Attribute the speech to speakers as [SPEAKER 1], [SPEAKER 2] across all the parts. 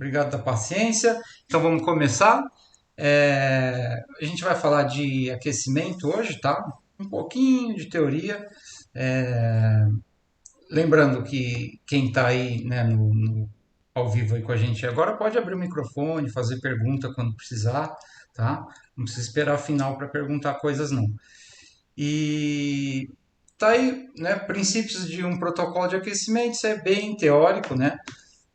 [SPEAKER 1] Obrigado da paciência. Então vamos começar. A gente vai falar de aquecimento hoje, tá? Um pouquinho de teoria. É, Lembrando que quem está aí, né, ao vivo aí com a gente agora pode abrir o microfone, fazer pergunta quando precisar, tá? Não precisa esperar o final para perguntar coisas, não. E tá aí, né? Princípios de um protocolo de aquecimento, isso é bem teórico, né?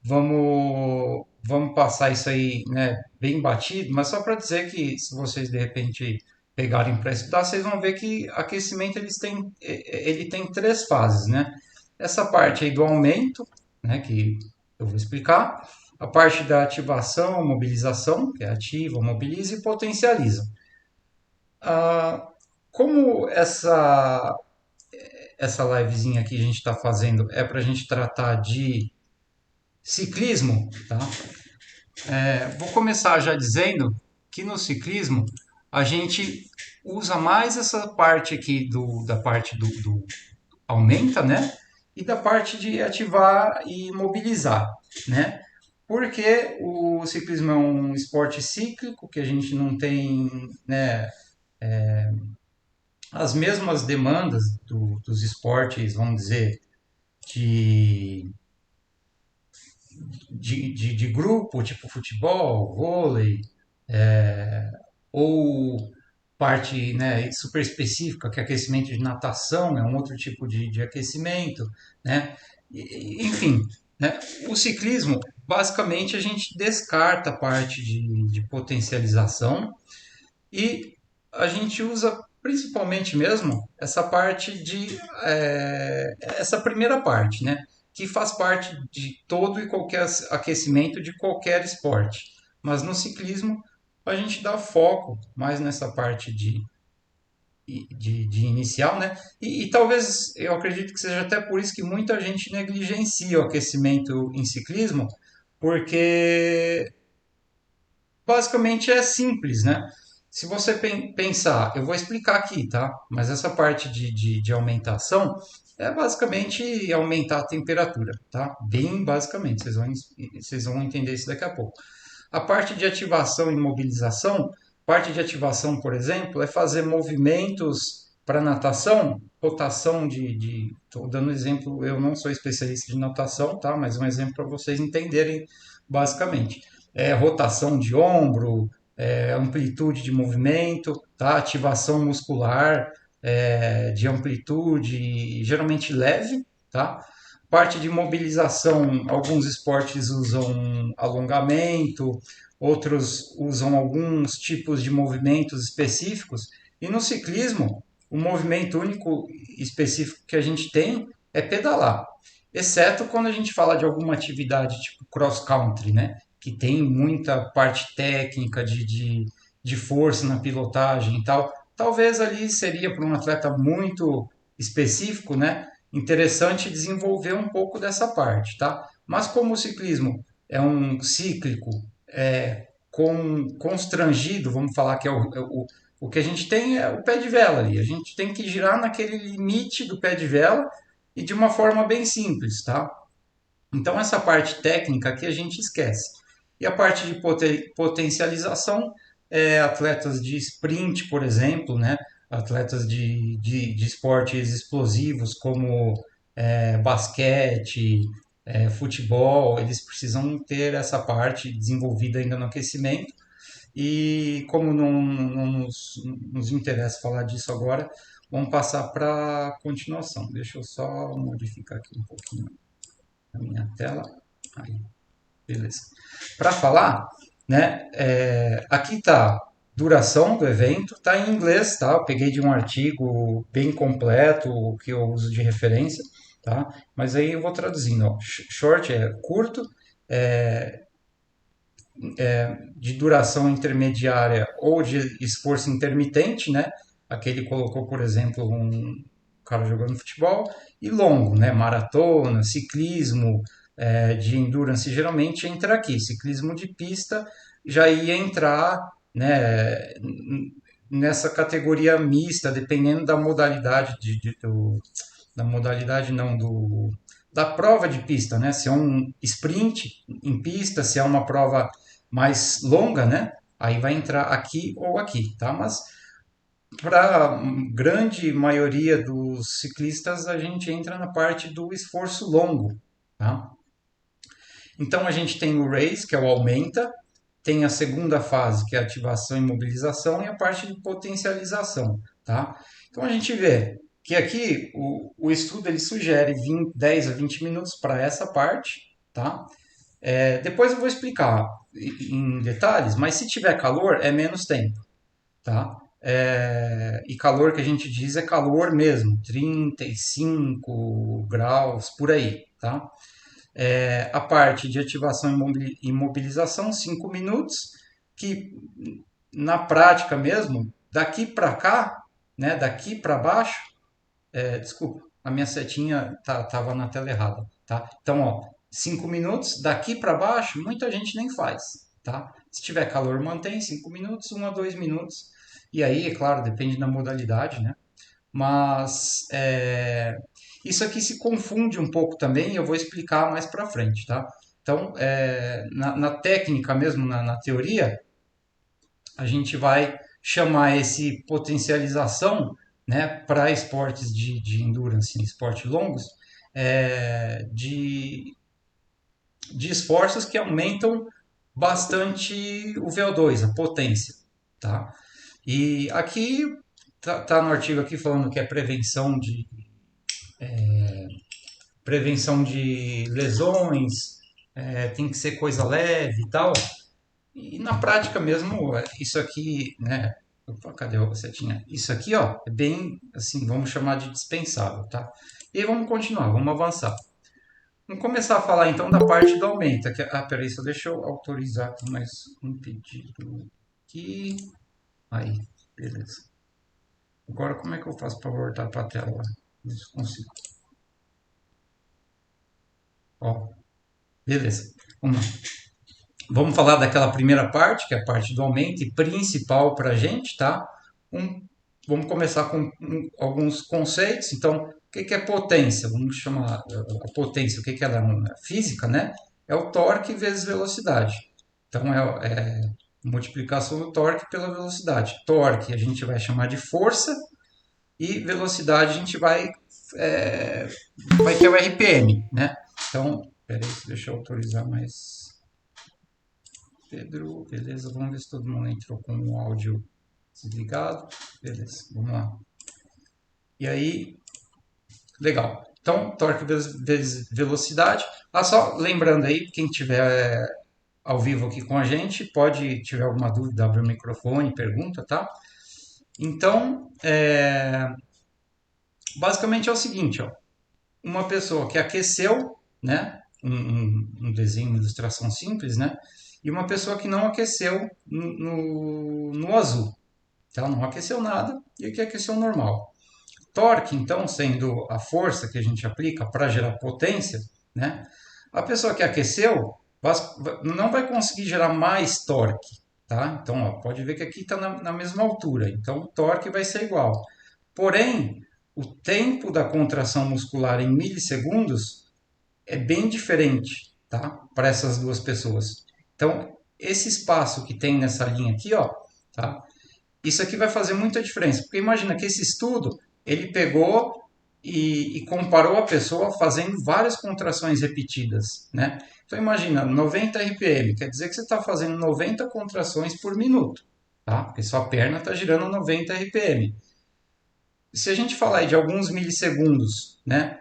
[SPEAKER 1] Vamos passar isso aí, né, bem batido, mas só para dizer que se vocês de repente pegarem para estudar, vocês vão ver que aquecimento ele tem três fases, né? Essa parte aí do aumento, né, que eu vou explicar, a parte da ativação, mobilização, que é ativa, mobiliza e potencializa. Ah, como essa livezinha aqui a gente está fazendo é para a gente tratar de ciclismo, tá? Vou começar já dizendo que no ciclismo a gente usa mais essa parte aqui da parte do aumenta, né? E da parte de ativar e mobilizar, né? Porque o ciclismo é um esporte cíclico que a gente não tem, né, as mesmas demandas dos esportes, vamos dizer, de, de grupo, tipo futebol, vôlei, ou parte, né, super específica, que é aquecimento de natação, é um outro tipo de aquecimento, né? Enfim, né? O ciclismo, basicamente, a gente descarta a parte de potencialização e a gente usa principalmente mesmo essa parte essa primeira parte, né? Que faz parte de todo e qualquer aquecimento de qualquer esporte. Mas no ciclismo a gente dá foco mais nessa parte de inicial, né? E talvez eu acredito que seja até por isso que muita gente negligencia o aquecimento em ciclismo, porque basicamente é simples, né? Se você pensar, eu vou explicar aqui, tá? Mas essa parte de aumentação é basicamente aumentar a temperatura, tá? Bem basicamente, vocês vão entender isso daqui a pouco. A parte de ativação e mobilização, parte de ativação, por exemplo, é fazer movimentos para natação, rotação estou dando exemplo, eu não sou especialista de natação, tá? Mas um exemplo para vocês entenderem basicamente. Rotação de ombro, amplitude de movimento, tá? Ativação muscular, de amplitude, geralmente leve, tá? Parte de mobilização, alguns esportes usam alongamento, outros usam alguns tipos de movimentos específicos. E no ciclismo, o movimento único específico que a gente tem é pedalar. Exceto quando a gente fala de alguma atividade tipo cross country, né? Que tem muita parte técnica de força na pilotagem e tal. Talvez ali seria para um atleta muito específico, né? Interessante desenvolver um pouco dessa parte, tá? Mas como o ciclismo é um cíclico constrangido, vamos falar que o que a gente tem é o pé de vela ali. A gente tem que girar naquele limite do pé de vela e de uma forma bem simples, tá? Então essa parte técnica aqui a gente esquece. E a parte de potencialização atletas de sprint, por exemplo, né? Atletas de esportes explosivos como basquete, futebol, eles precisam ter essa parte desenvolvida ainda no aquecimento. E como nos interessa falar disso agora, vamos passar para a continuação. Deixa eu só modificar aqui um pouquinho a minha tela. Aí, beleza. Para falar, né? Aqui está duração do evento, tá em inglês, tá? Eu peguei de um artigo bem completo que eu uso de referência, tá? Mas aí eu vou traduzindo, ó. Short é curto, é, de duração intermediária ou de esforço intermitente, né? Aqui ele colocou, por exemplo, um cara jogando futebol, e longo, né? Maratona, ciclismo, de endurance, geralmente entra aqui. Ciclismo de pista já ia entrar, né, nessa categoria mista, dependendo da modalidade da modalidade não, da prova de pista, né? Se é um sprint em pista, se é uma prova mais longa, né? Aí vai entrar aqui ou aqui, tá? Mas para a grande maioria dos ciclistas, a gente entra na parte do esforço longo, tá? Então a gente tem o race, que é o aumenta, tem a segunda fase, que é a ativação e mobilização, e a parte de potencialização, tá? Então a gente vê que aqui o estudo ele sugere 10 a 20 minutos para essa parte, tá? Depois eu vou explicar em detalhes, mas se tiver calor é menos tempo, tá? E calor que a gente diz é calor mesmo, 35 graus por aí, tá? A parte de ativação e mobilização, 5 minutos, que na prática mesmo, daqui para cá, né, daqui para baixo, desculpa, a minha setinha tava na tela errada, tá? Então, ó, 5 minutos, daqui para baixo, muita gente nem faz, tá? Se tiver calor, mantém 5 minutos, 1 a 2 minutos, e aí, é claro, depende da modalidade, né? Mas isso aqui se confunde um pouco também e eu vou explicar mais para frente, tá? Então, na técnica mesmo, na teoria, a gente vai chamar esse potencialização, né, para esportes de endurance, esportes longos, de esforços que aumentam bastante o VO2, a potência, tá? E aqui tá no artigo aqui falando que é prevenção de lesões, tem que ser coisa leve e tal. E na prática mesmo, isso aqui, né? Opa, cadê a setinha? Isso aqui, ó, é bem, assim, vamos chamar de dispensável, tá? E aí vamos continuar, vamos avançar. Vamos começar a falar então da parte do aumento. Peraí, só deixa eu autorizar aqui mais um pedido aqui. Aí, beleza. Agora como é que eu faço para voltar para a tela? Isso consigo. Ó, beleza. Vamos lá. Vamos falar daquela primeira parte, que é a parte do aumento e principal para a gente, tá? Vamos começar com alguns conceitos. Então, o que é potência? Vamos chamar a potência, o que é ela? Física, né? É o torque vezes velocidade. Então, é multiplicação do torque pela velocidade. Torque a gente vai chamar de força e velocidade a gente vai ter o RPM, né? Então, peraí, deixa eu autorizar mais. Pedro, beleza, vamos ver se todo mundo entrou com o áudio desligado. Beleza, vamos lá. E aí, legal. Então, torque vezes velocidade. Só lembrando aí, quem tiver ao vivo aqui com a gente, pode, tiver alguma dúvida, abre o microfone, pergunta, tá? Então, basicamente é o seguinte, ó. Uma pessoa que aqueceu, né? Um desenho, uma ilustração simples, né? E uma pessoa que não aqueceu no azul. Então, não aqueceu nada e aqui aqueceu normal. Torque, então, sendo a força que a gente aplica para gerar potência, né? A pessoa que aqueceu não vai conseguir gerar mais torque, tá? Então, ó, pode ver que aqui está na mesma altura, então o torque vai ser igual. Porém, o tempo da contração muscular em milissegundos é bem diferente, tá? Para essas duas pessoas. Então, esse espaço que tem nessa linha aqui, ó, tá? Isso aqui vai fazer muita diferença, porque imagina que esse estudo ele pegou e comparou a pessoa fazendo várias contrações repetidas, né? Então imagina 90 RPM, quer dizer que você está fazendo 90 contrações por minuto, tá? Porque sua perna está girando 90 RPM. Se a gente falar de alguns milissegundos, né?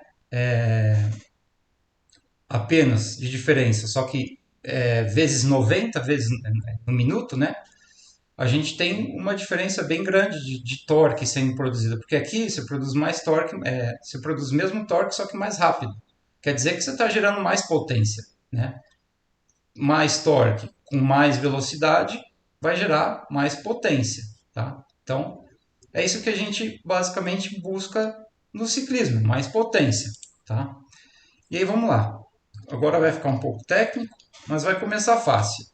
[SPEAKER 1] Apenas de diferença, só que vezes 90 vezes no minuto, né? A gente tem uma diferença bem grande de torque sendo produzida, porque aqui você produz mais torque, você produz o mesmo torque, só que mais rápido. Quer dizer que você está gerando mais potência, né? Mais torque com mais velocidade vai gerar mais potência, tá? Então, é isso que a gente basicamente busca no ciclismo, mais potência, tá? E aí vamos lá. Agora vai ficar um pouco técnico, mas vai começar fácil.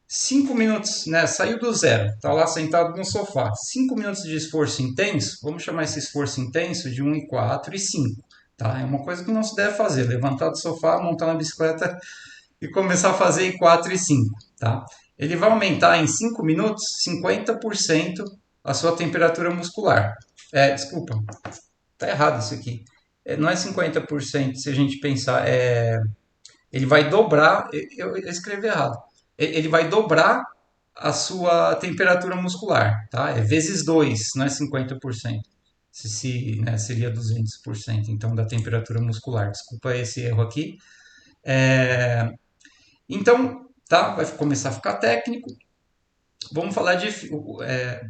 [SPEAKER 1] 5 minutos, né? Saiu do zero, tá lá sentado no sofá. 5 minutos de esforço intenso, vamos chamar esse esforço intenso de 1 e 4 e 5. tá? É uma coisa que não se deve fazer, levantar do sofá, montar na bicicleta e começar a fazer em 4 e 5, tá? Ele vai aumentar em 5 minutos 50% a sua temperatura muscular. Desculpa, tá errado isso aqui. Não é 50% se a gente pensar, ele vai dobrar, eu escrevi errado. Ele vai dobrar a sua temperatura muscular, tá? É vezes 2, não é 50%. Né, seria 200%, então, da temperatura muscular. Desculpa esse erro aqui. Então, tá, vai começar a ficar técnico. Vamos falar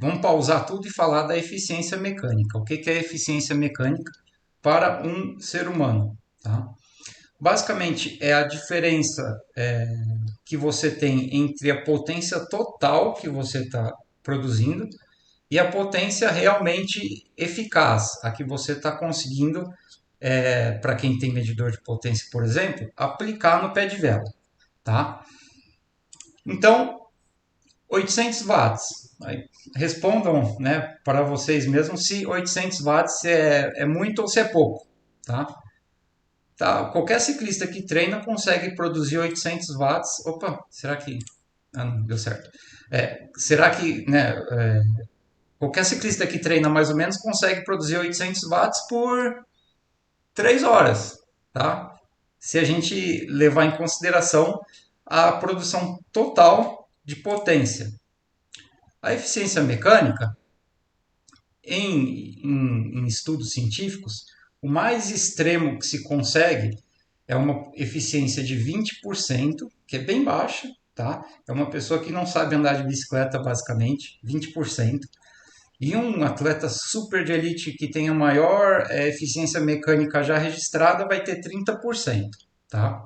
[SPEAKER 1] vamos pausar tudo e falar da eficiência mecânica. O que que é eficiência mecânica para um ser humano, tá? Basicamente, é a diferença que você tem entre a potência total que você está produzindo e a potência realmente eficaz, a que você está conseguindo, para quem tem medidor de potência, por exemplo, aplicar no pé de vela, tá? Então, 800 watts. Aí, respondam, né, para vocês mesmos se 800 watts é muito ou se é pouco, tá? Tá, qualquer ciclista que treina consegue produzir 800 watts. Opa, será que. Ah, não, deu certo. Será que, né, qualquer ciclista que treina mais ou menos consegue produzir 800 watts por 3 horas, tá? Se a gente levar em consideração a produção total de potência. A eficiência mecânica, em estudos científicos, o mais extremo que se consegue é uma eficiência de 20%, que é bem baixa, tá? É uma pessoa que não sabe andar de bicicleta, basicamente, 20%. E um atleta super de elite que tem a maior eficiência mecânica já registrada vai ter 30%, tá?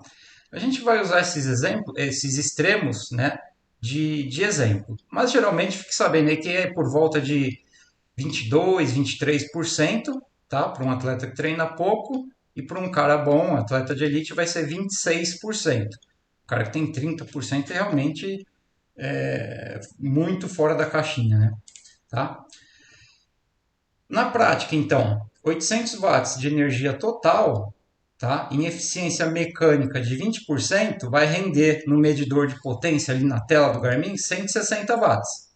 [SPEAKER 1] A gente vai usar esses exemplos, esses extremos, né, de exemplo. Mas geralmente fique sabendo aí que é por volta de 22, 23%, tá? Para um atleta que treina pouco e para um cara bom, um atleta de elite, vai ser 26%. O cara que tem 30% é realmente muito fora da caixinha, né? Tá? Na prática, então, 800 watts de energia total, tá? Em eficiência mecânica de 20%, vai render no medidor de potência ali na tela do Garmin 160 watts.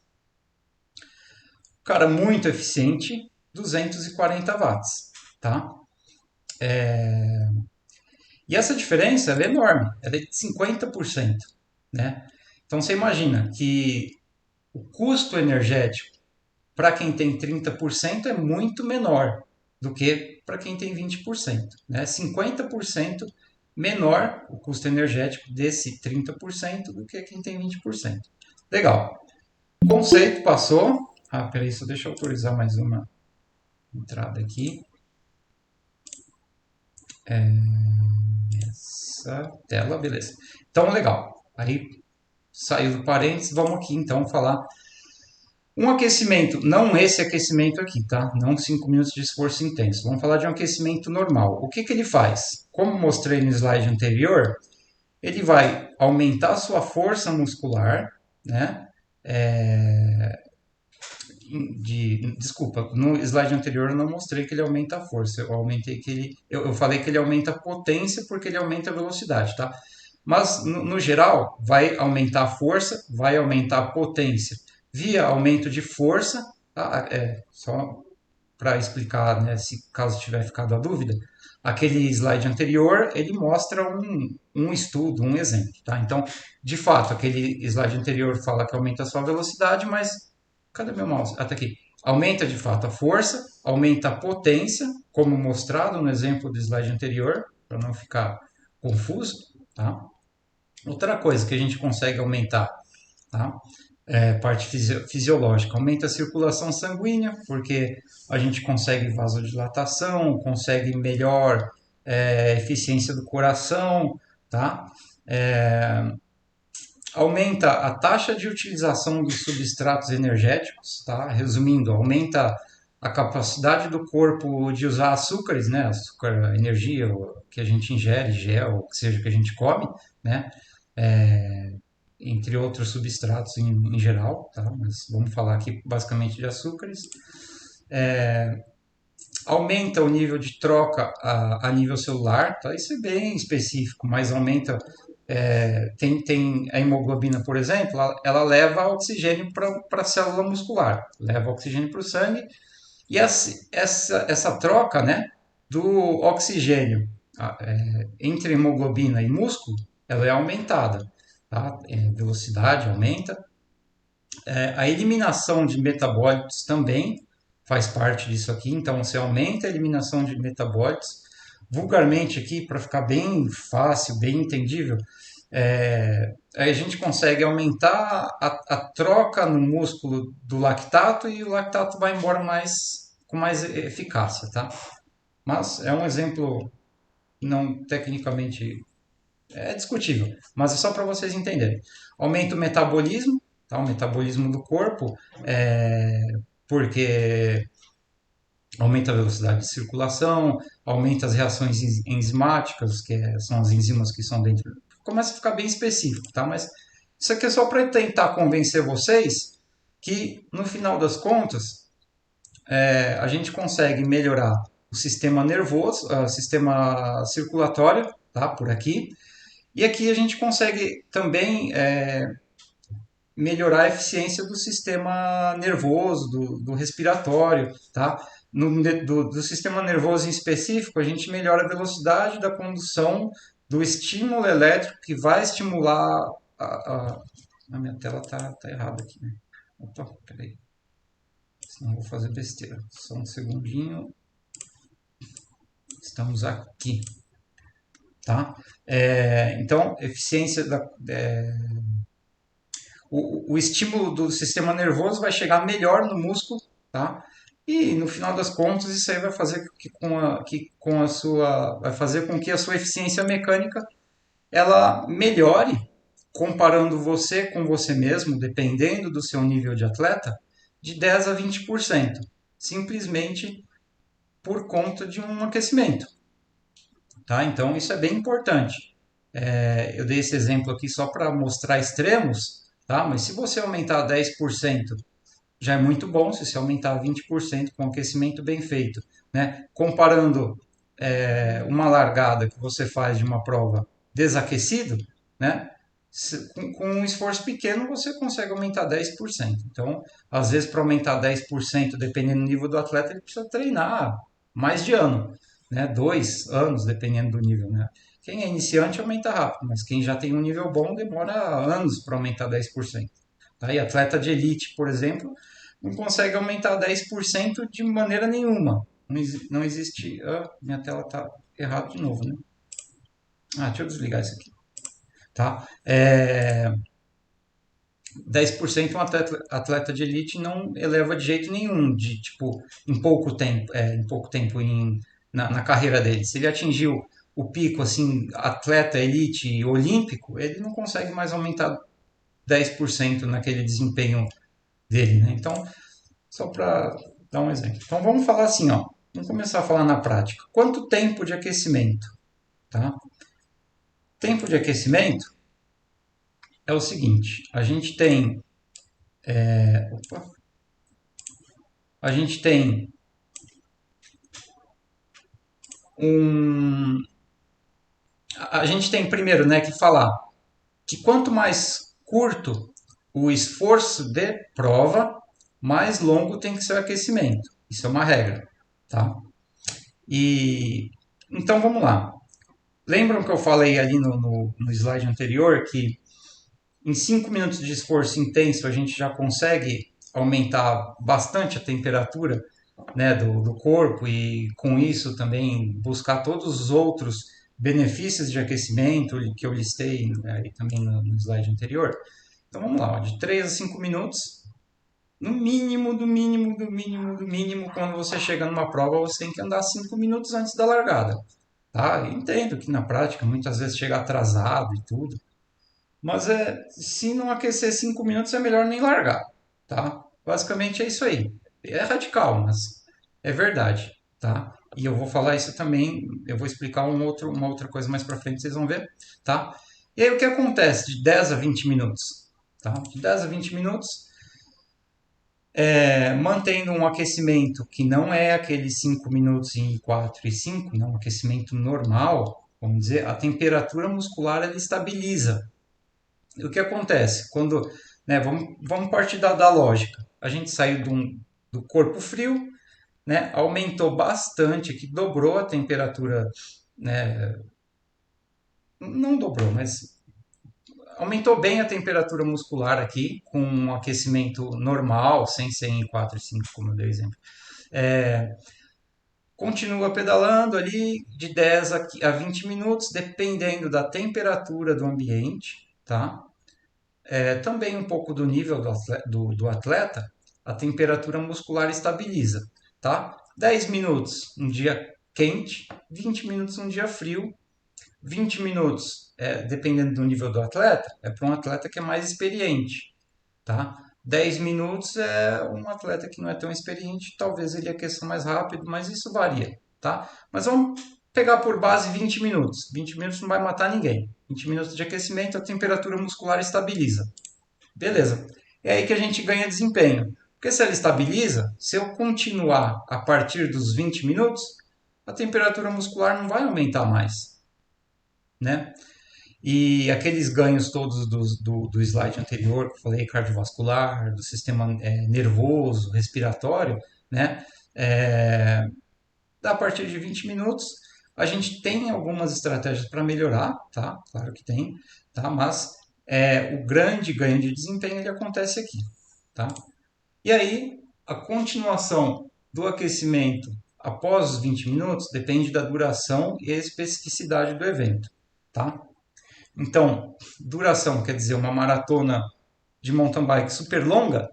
[SPEAKER 1] O cara muito eficiente, 240 watts, tá? E essa diferença é enorme, ela é de 50%, né? Então você imagina que o custo energético para quem tem 30% é muito menor do que para quem tem 20%, né? 50% menor o custo energético desse 30% do que quem tem 20%. Legal. O conceito passou. Ah, peraí, só deixa eu autorizar mais uma entrada aqui. Essa tela, beleza. Então, legal. Aí saiu do parênteses, vamos aqui então falar um aquecimento, não esse aquecimento aqui, tá? Não 5 minutos de esforço intenso. Vamos falar de um aquecimento normal. O que que ele faz? Como mostrei no slide anterior, ele vai aumentar a sua força muscular, né? Desculpa, no slide anterior eu não mostrei que ele aumenta a força. Eu falei que ele aumenta a potência porque ele aumenta a velocidade, tá? Mas no geral vai aumentar a força, vai aumentar a potência via aumento de força, tá? Só para explicar, né, se caso tiver ficado a dúvida, aquele slide anterior ele mostra um estudo, um exemplo, tá? Então, de fato, aquele slide anterior fala que aumenta a sua velocidade, mas cadê meu mouse? Ah, tá aqui. Aumenta de fato a força, aumenta a potência, como mostrado no exemplo do slide anterior, para não ficar confuso, tá? Outra coisa que a gente consegue aumentar, tá? Parte fisiológica, aumenta a circulação sanguínea, porque a gente consegue vasodilatação, consegue melhor eficiência do coração, tá? Aumenta a taxa de utilização dos substratos energéticos, tá? Resumindo, aumenta a capacidade do corpo de usar açúcares, né? Açúcar, energia que a gente ingere, gel, o que seja que a gente come, né? Entre outros substratos em geral, tá? Mas vamos falar aqui basicamente de açúcares. aumenta o nível de troca a nível celular, tá? Isso é bem específico, mas aumenta. Tem a hemoglobina, por exemplo, ela leva oxigênio para a célula muscular, leva oxigênio para o sangue, e essa troca, né, do oxigênio entre hemoglobina e músculo, ela é aumentada, tá? Velocidade aumenta, a eliminação de metabólitos também faz parte disso aqui, então você aumenta a eliminação de metabólitos. Vulgarmente aqui, para ficar bem fácil, bem entendível, aí a gente consegue aumentar a troca no músculo do lactato e o lactato vai embora com mais eficácia, tá? Mas é um exemplo não tecnicamente discutível, mas é só para vocês entenderem. Aumenta o metabolismo, tá? O metabolismo do corpo, porque aumenta a velocidade de circulação, aumenta as reações enzimáticas, são as enzimas que são dentro. Começa a ficar bem específico, tá? Mas isso aqui é só para tentar convencer vocês que, no final das contas, a gente consegue melhorar o sistema nervoso, o sistema circulatório, tá? Por aqui. E aqui a gente consegue também melhorar a eficiência do sistema nervoso, do respiratório, tá? Do sistema nervoso em específico, a gente melhora a velocidade da condução do estímulo elétrico que vai estimular a minha tela tá errada aqui, né? Opa, peraí. Senão eu vou fazer besteira. Só um segundinho. Estamos aqui, tá? Então, eficiência o estímulo do sistema nervoso vai chegar melhor no músculo, tá? E no final das contas isso aí vai fazer vai fazer com que a sua eficiência mecânica ela melhore, comparando você com você mesmo, dependendo do seu nível de atleta, de 10 a 20%, simplesmente por conta de um aquecimento, tá? Então isso é bem importante. Eu dei esse exemplo aqui só para mostrar extremos, tá? Mas se você aumentar 10%, já é muito bom. Se você aumentar 20% com aquecimento bem feito, né? Comparando uma largada que você faz de uma prova desaquecido, né? Com um esforço pequeno você consegue aumentar 10%. Então, às vezes, para aumentar 10%, dependendo do nível do atleta, ele precisa treinar mais de ano, né? 2 anos, dependendo do nível, né? Quem é iniciante aumenta rápido, mas quem já tem um nível bom demora anos para aumentar 10%. Tá? E atleta de elite, por exemplo, não consegue aumentar 10% de maneira nenhuma. Não existe. Minha tela está errada de novo, né? Deixa eu desligar isso aqui. Tá? 10% um atleta de elite não eleva de jeito nenhum, de tipo, em pouco tempo na carreira dele. Se ele atingiu o pico, assim, atleta elite olímpico, ele não consegue mais aumentar 10% naquele desempenho dele, né? Então, só para dar um exemplo. Então, vamos falar assim, ó. Vamos começar a falar na prática. Quanto tempo de aquecimento? Tá? Tempo de aquecimento é o seguinte: opa, a gente tem um, a gente tem primeiro, né, que falar que quanto mais curto o esforço de prova, mais longo tem que ser o aquecimento. Isso é uma regra, tá? E então vamos lá. Lembram que eu falei ali no slide anterior que em 5 minutos de esforço intenso a gente já consegue aumentar bastante a temperatura, né, do corpo e com isso também buscar todos os outros benefícios de aquecimento que eu listei também no slide anterior. Então vamos lá, ó, de 3 a 5 minutos, no mínimo, do mínimo, do mínimo, do mínimo, quando você chega numa prova, você tem que andar 5 minutos antes da largada. Tá? Eu entendo que na prática muitas vezes chega atrasado e tudo, mas se não aquecer 5 minutos é melhor nem largar, tá? Basicamente é isso aí. É radical, mas é verdade, tá? E eu vou falar isso também, eu vou explicar uma outra coisa mais pra frente, vocês vão ver, tá? E aí o que acontece de 10 a 20 minutos? Tá? De 10 a 20 minutos, Mantendo um aquecimento que não é aqueles 5 minutos em 4 e 5, não, um aquecimento normal, vamos dizer, a temperatura muscular ela estabiliza. E o que acontece? Quando, né, vamos partir da lógica. A gente saiu do corpo frio, né, aumentou bastante, que dobrou a temperatura, né, não dobrou, mas aumentou bem a temperatura muscular aqui, com um aquecimento normal, sem ser em 4 e 5, como eu dei exemplo. É, Continua pedalando ali de 10 a 20 minutos, dependendo da temperatura do ambiente, tá? Também um pouco do nível do atleta, a temperatura muscular estabiliza, tá? 10 minutos um dia quente, 20 minutos um dia frio, 20 minutos, dependendo do nível do atleta, é para um atleta que é mais experiente, tá? 10 minutos é um atleta que não é tão experiente, talvez ele aqueça mais rápido, mas isso varia, tá? Mas vamos pegar por base 20 minutos. 20 minutos não vai matar ninguém. 20 minutos de aquecimento, a temperatura muscular estabiliza. Beleza. É aí que a gente ganha desempenho. Porque se ela estabiliza, se eu continuar a partir dos 20 minutos, a temperatura muscular não vai aumentar mais, né? E aqueles ganhos todos do slide anterior, que eu falei, cardiovascular, do sistema nervoso, respiratório, né? É, a partir de 20 minutos, a gente tem algumas estratégias para melhorar, tá? Claro que tem, tá? Mas o grande ganho de desempenho ele acontece aqui, tá? E aí, a continuação do aquecimento após os 20 minutos depende da duração e especificidade do evento, tá? Então, duração quer dizer uma maratona de mountain bike super longa.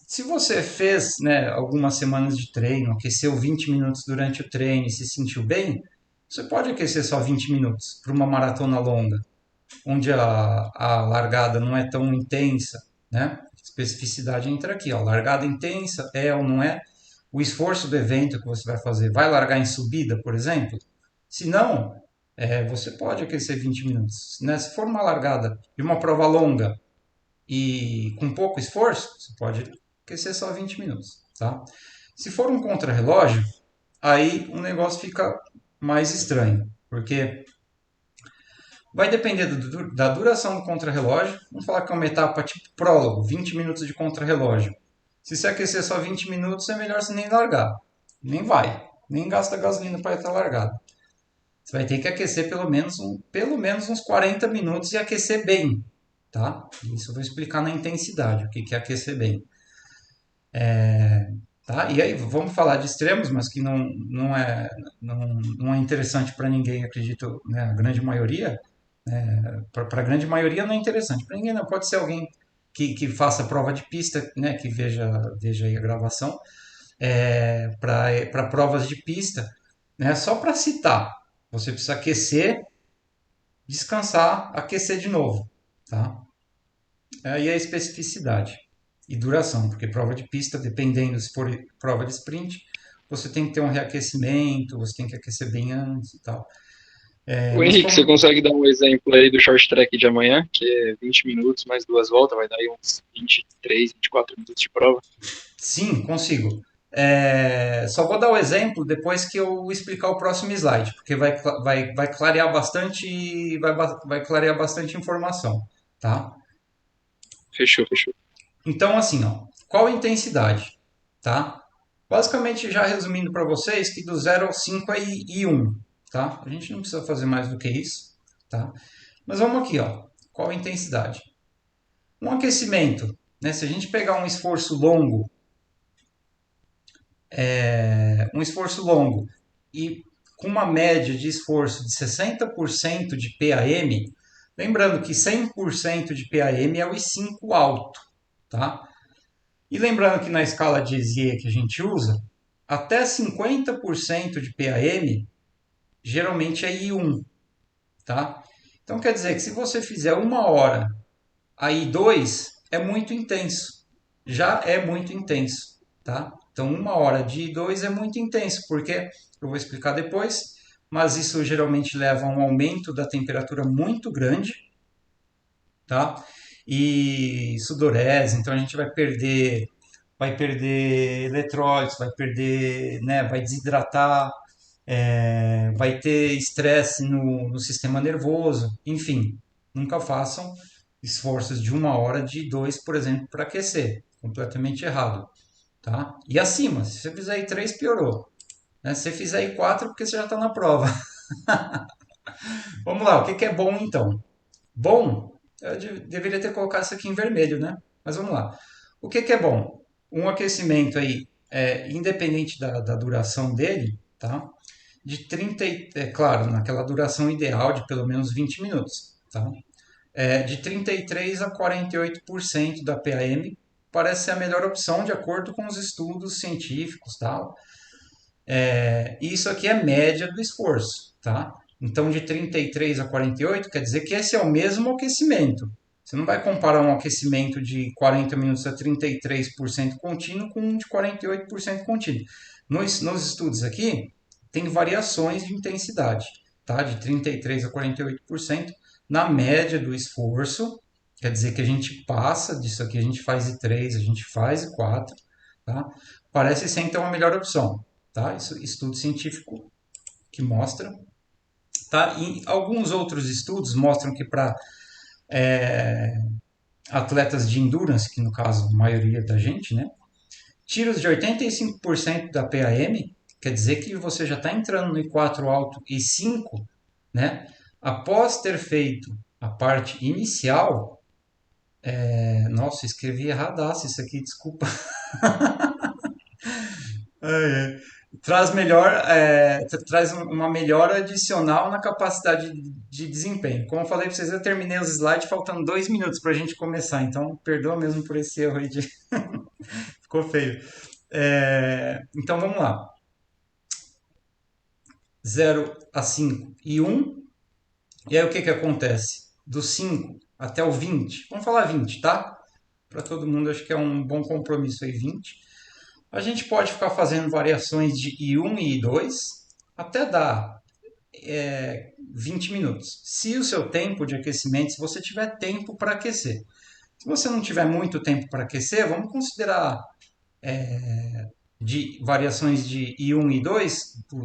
[SPEAKER 1] Se você fez, né, algumas semanas de treino, aqueceu 20 minutos durante o treino e se sentiu bem, você pode aquecer só 20 minutos para uma maratona longa, onde a largada não é tão intensa, né? Especificidade entra aqui, ó. Largada intensa é ou não é? O esforço do evento que você vai fazer vai largar em subida, por exemplo? Se não, você pode aquecer 20 minutos. Né? Se for uma largada de uma prova longa e com pouco esforço, você pode aquecer só 20 minutos. Tá? Se for um contrarrelógio, aí o negócio fica mais estranho, porque vai depender da duração do contrarrelógio. Vamos falar que é uma etapa tipo prólogo, 20 minutos de contrarrelógio. Se você aquecer só 20 minutos, é melhor você nem largar. Nem vai. Nem gasta gasolina para estar largado. Você vai ter que aquecer pelo menos uns 40 minutos e aquecer bem. Tá? Isso eu vou explicar na intensidade, o que é aquecer bem. Tá? E aí, vamos falar de extremos, mas que não é interessante para ninguém, acredito, né? A grande maioria. Para a grande maioria não é interessante. Para ninguém não. Pode ser alguém que faça prova de pista, né? Que veja aí a gravação. Para provas de pista, né? Só para citar, você precisa aquecer, descansar, aquecer de novo. Tá? Aí é a especificidade e duração, porque prova de pista, dependendo se for prova de sprint, você tem que ter um reaquecimento, você tem que aquecer bem antes e tal.
[SPEAKER 2] O
[SPEAKER 1] Mas
[SPEAKER 2] Henrique, você
[SPEAKER 1] como
[SPEAKER 2] consegue dar um exemplo aí do short track de amanhã, que é 20 minutos mais duas voltas, vai dar aí uns 23, 24 minutos de prova?
[SPEAKER 1] Sim, consigo. Só vou dar o exemplo depois que eu explicar o próximo slide, porque vai clarear bastante, vai clarear bastante informação, tá?
[SPEAKER 2] Fechou, fechou.
[SPEAKER 1] Então, assim, ó, qual a intensidade, tá? Basicamente, já resumindo para vocês, que do 0 ao 5 é I1, tá? A gente não precisa fazer mais do que isso, tá? Mas vamos aqui, ó, qual a intensidade? Um aquecimento, né? Se a gente pegar um esforço longo e com uma média de esforço de 60% de PAM, lembrando que 100% de PAM é o I5 alto, tá? E lembrando que na escala de Ezier que a gente usa, até 50% de PAM geralmente é I1, tá? Então quer dizer que se você fizer uma hora a I2 é muito intenso, já é muito intenso, tá? Então uma hora de I2 é muito intenso, porque eu vou explicar depois, mas isso geralmente leva a um aumento da temperatura muito grande, tá? e sudorese, então a gente vai perder eletrólitos, vai perder, né, vai desidratar, vai ter estresse no sistema nervoso, enfim, nunca façam esforços de 1 hora de dois, por exemplo, para aquecer, completamente errado, tá? E acima, se você fizer aí 3, piorou, né? Se você fizer aí 4, porque você já está na prova. Vamos lá, o que é bom então? Bom, eu deveria ter colocado isso aqui em vermelho, né? Mas vamos lá. O que é bom? Um aquecimento aí, independente da duração dele, tá? De 30, claro, naquela duração ideal de pelo menos 20 minutos, tá? De 33 a 48% da PAM parece ser a melhor opção de acordo com os estudos científicos, tal. E isso aqui é média do esforço, tá? Então, de 33 a 48 quer dizer que esse é o mesmo aquecimento. Você não vai comparar um aquecimento de 40 minutos a 33% contínuo com um de 48% contínuo. Nos estudos aqui, tem variações de intensidade, tá? De 33 a 48% na média do esforço. Quer dizer que a gente passa disso aqui, a gente faz e 3, a gente faz e 4, tá? Parece ser então a melhor opção, tá? Isso estudo científico que mostra, tá? E alguns outros estudos mostram que para atletas de endurance, que no caso a maioria da gente, né? Tiros de 85% da PAM, quer dizer que você já está entrando no I4 alto e 5, né? Após ter feito a parte inicial, nossa, escrevi erradaço isso aqui, desculpa. É. Traz uma melhora adicional na capacidade de desempenho. Como eu falei para vocês, eu terminei os slides faltando 2 minutos para a gente começar, então perdoa mesmo por esse erro aí de... ficou feio. Então vamos lá. 0 a 5 e 1. E aí o que acontece? Do 5 até o 20. Vamos falar 20, tá? Para todo mundo, acho que é um bom compromisso aí, 20. A gente pode ficar fazendo variações de I1 e I2 até dar 20 minutos. Se o seu tempo de aquecimento, se você tiver tempo para aquecer. Se você não tiver muito tempo para aquecer, vamos considerar de variações de I1 e I2,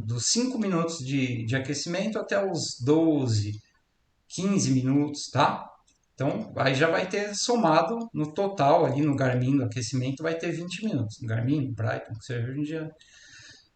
[SPEAKER 1] dos 5 minutos de aquecimento até os 12, 15 minutos, tá? Então, aí já vai ter somado no total ali no Garmin, no aquecimento, vai ter 20 minutos. No Garmin, no Brighton, que seja, hoje em dia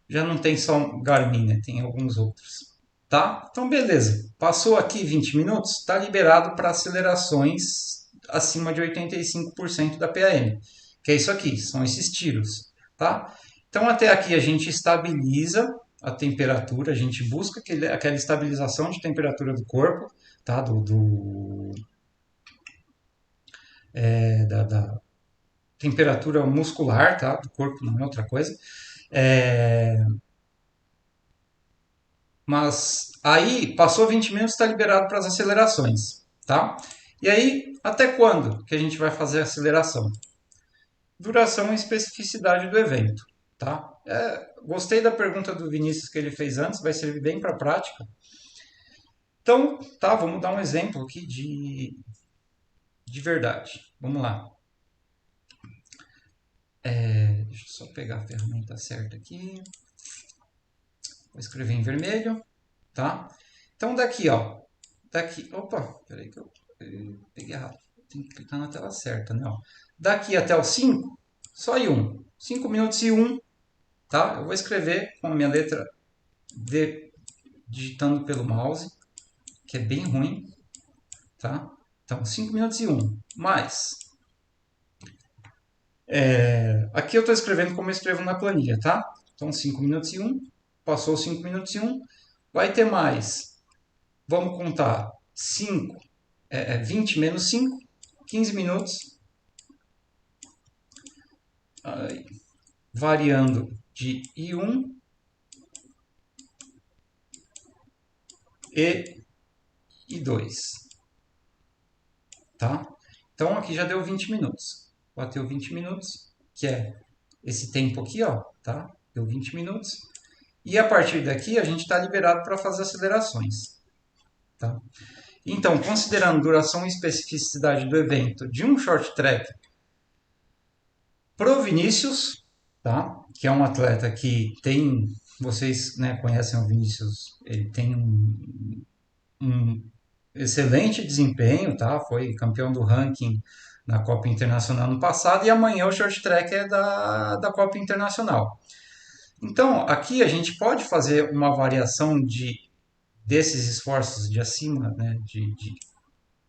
[SPEAKER 1] já não tem só Garmin, né? Tem alguns outros. Tá? Então, beleza. Passou aqui 20 minutos, está liberado para acelerações acima de 85% da PAM. Que é isso aqui, são esses tiros. Tá? Então, até aqui a gente estabiliza a temperatura, a gente busca aquela estabilização de temperatura do corpo, tá? Da temperatura muscular, tá? Do corpo, não é outra coisa. Mas aí, passou 20 minutos, está liberado para as acelerações, tá? E aí, até quando que a gente vai fazer a aceleração? Duração e especificidade do evento, tá? Gostei da pergunta do Vinícius que ele fez antes, vai servir bem para a prática. Então, tá, vamos dar um exemplo aqui de verdade. Vamos lá. Deixa eu só pegar a ferramenta certa aqui. Vou escrever em vermelho, tá? Então, daqui, ó. Daqui, opa, peraí que eu peguei errado. Tem que clicar na tela certa, né? Ó. Daqui até o 5, só I1. 5 minutos e 1, tá? Eu vou escrever com a minha letra D digitando pelo mouse, que é bem ruim, tá? Então, 5 minutos e 1. Mais. Aqui eu estou escrevendo como eu escrevo na planilha, tá? Então, 5 minutos e 1. Passou 5 minutos e 1. Vai ter mais. Vamos contar 5, 20 menos 5, 15 minutos. Aí, variando de I1 e I2, tá? Então aqui já deu 20 minutos. Bateu 20 minutos, que é esse tempo aqui, ó, tá? Deu 20 minutos. E a partir daqui a gente está liberado para fazer acelerações, tá? Então, considerando duração e especificidade do evento de um short track pro Vinícius, tá? Que é um atleta que tem, vocês, né, conhecem o Vinícius, ele tem um excelente desempenho, tá? Foi campeão do ranking na Copa Internacional no passado e amanhã o short track é da Copa Internacional. Então, aqui a gente pode fazer uma variação desses esforços de acima, né, de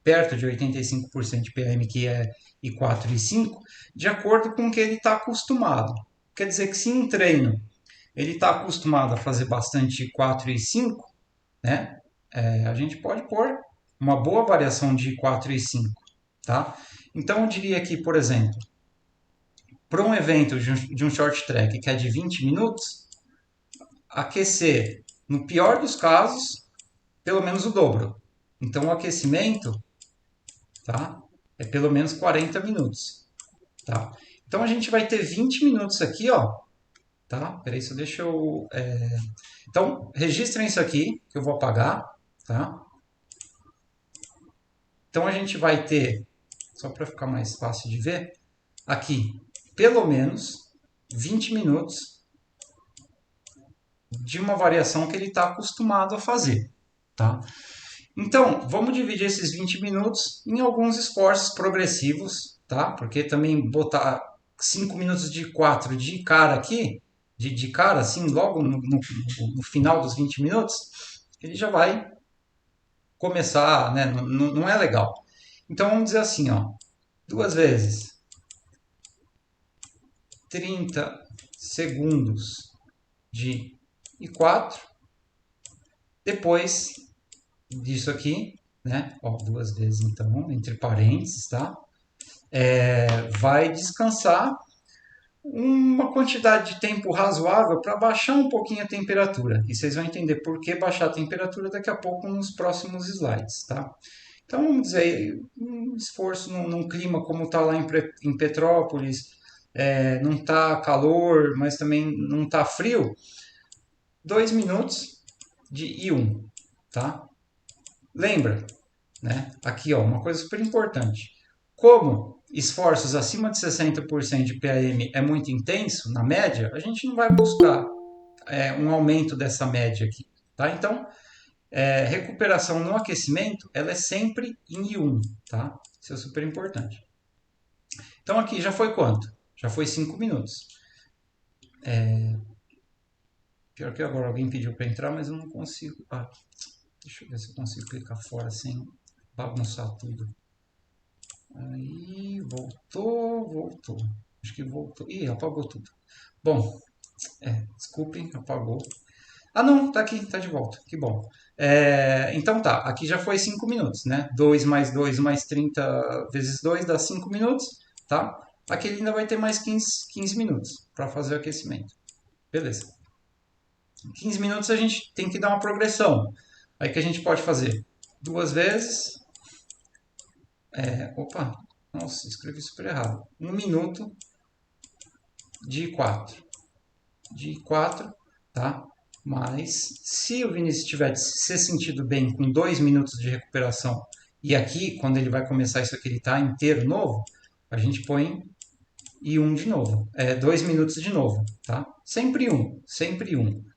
[SPEAKER 1] perto de 85% de PM, que é I4 e 5, de acordo com o que ele está acostumado. Quer dizer que se em treino ele está acostumado a fazer bastante 4 e 5, né, a gente pode pôr uma boa variação de 4 e 5. Tá? Então eu diria que, por exemplo, para um evento de um short track que é de 20 minutos, aquecer, no pior dos casos, pelo menos o dobro. Então o aquecimento, tá, é pelo menos 40 minutos. Tá? Então a gente vai ter 20 minutos aqui, ó. Tá? Peraí, só deixa eu. Então, registrem isso aqui, que eu vou apagar. Tá? Então a gente vai ter, só para ficar mais fácil de ver, aqui pelo menos 20 minutos de uma variação que ele está acostumado a fazer. Tá? Então, vamos dividir esses 20 minutos em alguns esforços progressivos, tá? Porque também botar 5 minutos de 4 de cara aqui, de cara, assim, logo no final dos 20 minutos, ele já vai começar, né? Não é legal. Então, vamos dizer assim, ó, duas vezes 30 segundos de I4, depois disso aqui, né? Ó, duas vezes então, entre parênteses, tá? Vai descansar uma quantidade de tempo razoável para baixar um pouquinho a temperatura. E vocês vão entender por que baixar a temperatura daqui a pouco nos próximos slides, tá? Então, vamos dizer, um esforço num clima como está lá em Petrópolis, não está calor, mas também não está frio, 2 minutos de I1, tá? Lembra, né? Aqui, ó, uma coisa super importante. Como esforços acima de 60% de PAM é muito intenso, na média, a gente não vai buscar um aumento dessa média aqui. Tá? Então, recuperação no aquecimento, ela é sempre em I1. Tá? Isso é super importante. Então, aqui já foi quanto? Já foi 5 minutos. Pior que agora alguém pediu para entrar, mas eu não consigo. Deixa eu ver se eu consigo clicar fora sem bagunçar tudo. Aí, voltou. Acho que voltou. Ih, apagou tudo. Bom, desculpem, apagou. Ah, não, tá aqui, tá de volta. Que bom. Então tá, aqui já foi 5 minutos, né? 2 mais 2 mais 30 vezes 2 dá 5 minutos, tá? Aqui ele ainda vai ter mais 15 minutos para fazer o aquecimento. Beleza. Em 15 minutos a gente tem que dar uma progressão. Aí que a gente pode fazer duas vezes. Opa, nossa, escrevi super errado. 1 minuto de 4. De 4, tá? Mas se o Vinícius tiver se sentido bem com 2 minutos de recuperação e aqui, quando ele vai começar isso aqui, ele está inteiro novo, a gente põe e um de novo. 2 minutos de novo, tá? Sempre um,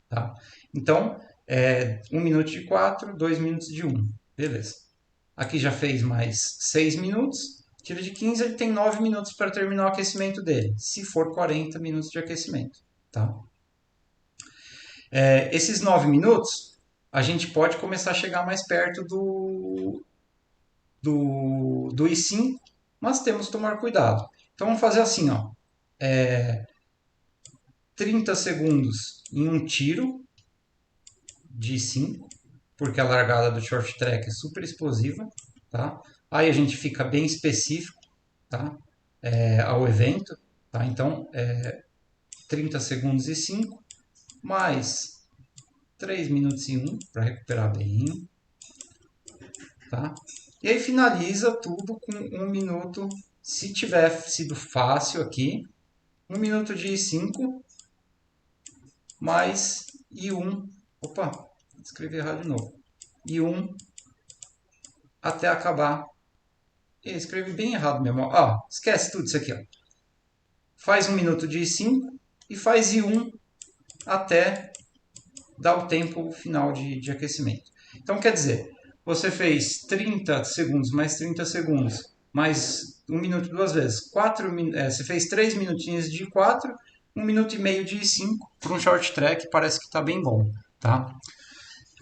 [SPEAKER 1] tá? Então, 1 minuto de 4, 2 minutos de 1. Beleza. Aqui já fez mais 6 minutos. Tira de 15, ele tem 9 minutos para terminar o aquecimento dele. Se for 40 minutos de aquecimento, tá? Esses 9 minutos, a gente pode começar a chegar mais perto do I5, mas temos que tomar cuidado. Então vamos fazer assim, ó. 30 segundos em um tiro de I5, porque a largada do short track é super explosiva, tá? Aí a gente fica bem específico, tá? Ao evento, tá? Então, 30 segundos e 5, mais 3 minutos e 1 para recuperar bem, tá? E aí finaliza tudo com 1 minuto, se tiver sido fácil aqui, 1 minuto de 5 mais I1, opa, escrevi errado de novo, I1 até acabar. Eu escrevi bem errado mesmo. Ó, esquece tudo isso aqui. Ó. Faz 1 minuto de I5 e faz I1 até dar o tempo final de aquecimento. Então, quer dizer, você fez 30 segundos mais 30 segundos, mais 1 minuto duas vezes. Você fez 3 minutinhos de 4, 1 minuto e meio de 5 para um short track, parece que está bem bom. Tá?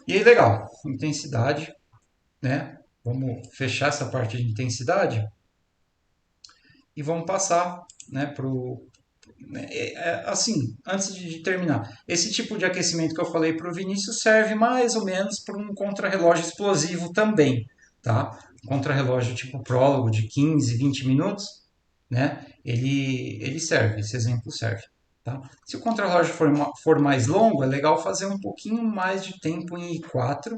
[SPEAKER 1] E aí, legal, intensidade, né? Vamos fechar essa parte de intensidade e vamos passar, né, para o. Assim, antes de terminar, esse tipo de aquecimento que eu falei para o Vinícius serve mais ou menos para um contrarrelógio explosivo também, tá? Contrarrelógio tipo prólogo de 15, 20 minutos, né? Ele serve, esse exemplo serve. Tá? Se o contrarrelógio for mais longo, é legal fazer um pouquinho mais de tempo em I4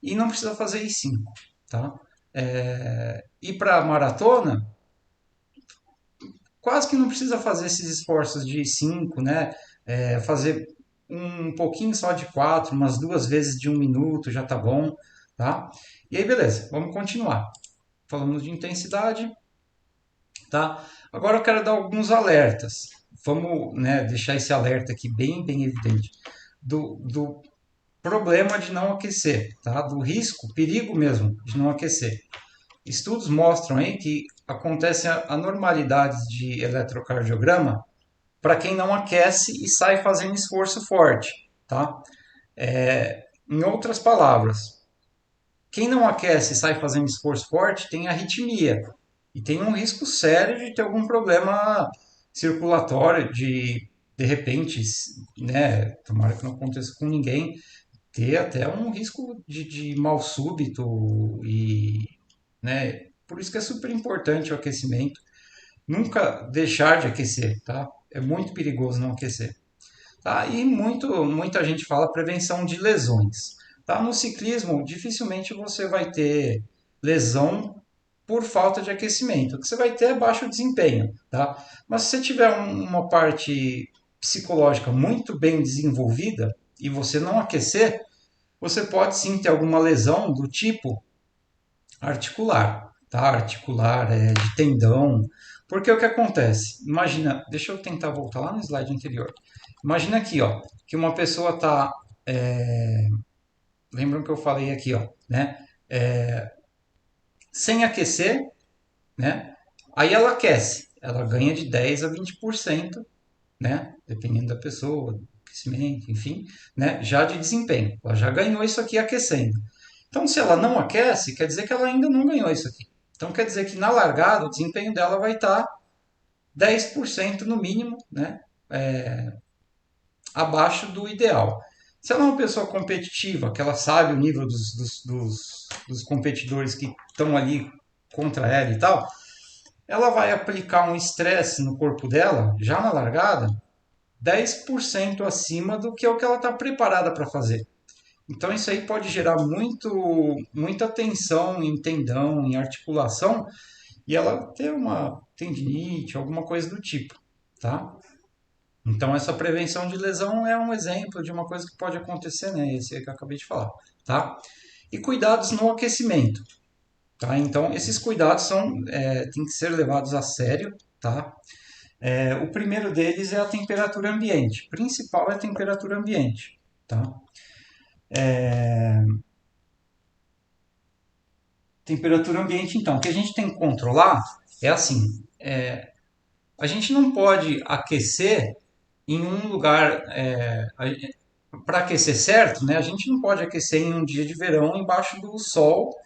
[SPEAKER 1] e não precisa fazer I5. Tá? E para maratona, quase que não precisa fazer esses esforços de 5, né? Fazer um pouquinho só de 4, umas 2 vezes de 1 minuto já tá bom, tá? E aí, beleza, vamos continuar. Falamos de intensidade, tá? Agora eu quero dar alguns alertas. Vamos, né, deixar esse alerta aqui bem, bem evidente do problema de não aquecer, tá? Do risco, perigo mesmo de não aquecer. Estudos mostram aí que acontecem anormalidades de eletrocardiograma para quem não aquece e sai fazendo esforço forte, tá? Em outras palavras, quem não aquece e sai fazendo esforço forte tem arritmia e tem um risco sério de ter algum problema circulatório, de repente, né? Tomara que não aconteça com ninguém, ter até um risco de mal súbito e, né? Por isso que é super importante o aquecimento. Nunca deixar de aquecer, tá? É muito perigoso não aquecer. Tá? E muita gente fala prevenção de lesões. Tá? No ciclismo, dificilmente você vai ter lesão por falta de aquecimento. O que você vai ter é baixo desempenho. Tá? Mas se você tiver uma parte psicológica muito bem desenvolvida e você não aquecer, você pode sim ter alguma lesão do tipo articular, tá? Articular, de tendão. Porque o que acontece? Imagina, deixa eu tentar voltar lá no slide anterior. Imagina aqui, ó, que uma pessoa tá, lembram que eu falei aqui, ó, né? Sem aquecer, né? Aí ela aquece, ela ganha de 10 a 20%, né? Dependendo da pessoa, aquecimento, enfim, né? Já de desempenho. Ela já ganhou isso aqui aquecendo. Então, se ela não aquece, quer dizer que ela ainda não ganhou isso aqui. Então, quer dizer que na largada o desempenho dela vai estar 10% no mínimo, né? Abaixo do ideal. Se ela é uma pessoa competitiva, que ela sabe o nível dos competidores que estão ali contra ela e tal, ela vai aplicar um estresse no corpo dela, já na largada, 10% acima do que é o que ela está preparada para fazer. Então isso aí pode gerar muita tensão em tendão, em articulação, e ela ter uma tendinite, alguma coisa do tipo, tá? Então essa prevenção de lesão é um exemplo de uma coisa que pode acontecer, né? Esse aí que eu acabei de falar, tá? E cuidados no aquecimento, tá? Então esses cuidados têm que ser levados a sério, tá? O primeiro deles é a temperatura ambiente. O principal é a temperatura ambiente, tá? Temperatura ambiente, então, o que a gente tem que controlar é assim: a gente não pode aquecer em um lugar. Para aquecer certo, né, a gente não pode aquecer em um dia de verão embaixo do sol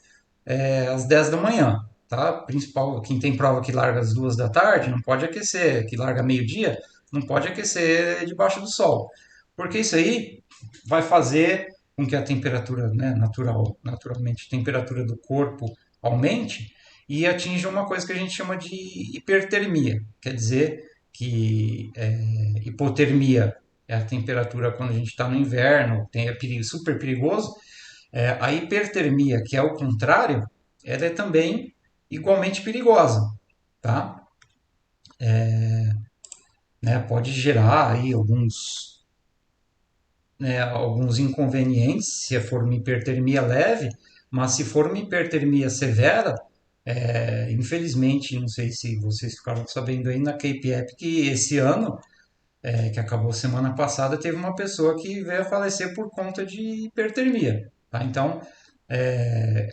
[SPEAKER 1] às 10 da manhã. Tá? Principal, quem tem prova que larga às 2 da tarde não pode aquecer, que larga meio-dia, não pode aquecer debaixo do sol. Porque isso aí vai fazer com que a temperatura, né, naturalmente, a temperatura do corpo aumente e atinja uma coisa que a gente chama de hipertermia. Quer dizer que hipotermia é a temperatura quando a gente está no inverno, super perigoso. A hipertermia, que é o contrário, ela é também igualmente perigosa, tá? Né, pode gerar aí alguns inconvenientes, se for uma hipertermia leve, Mas se for uma hipertermia severa, infelizmente, não sei se vocês ficaram sabendo aí na Cape que esse ano, que acabou semana passada, teve uma pessoa que veio a falecer por conta de hipertermia. Tá? Então,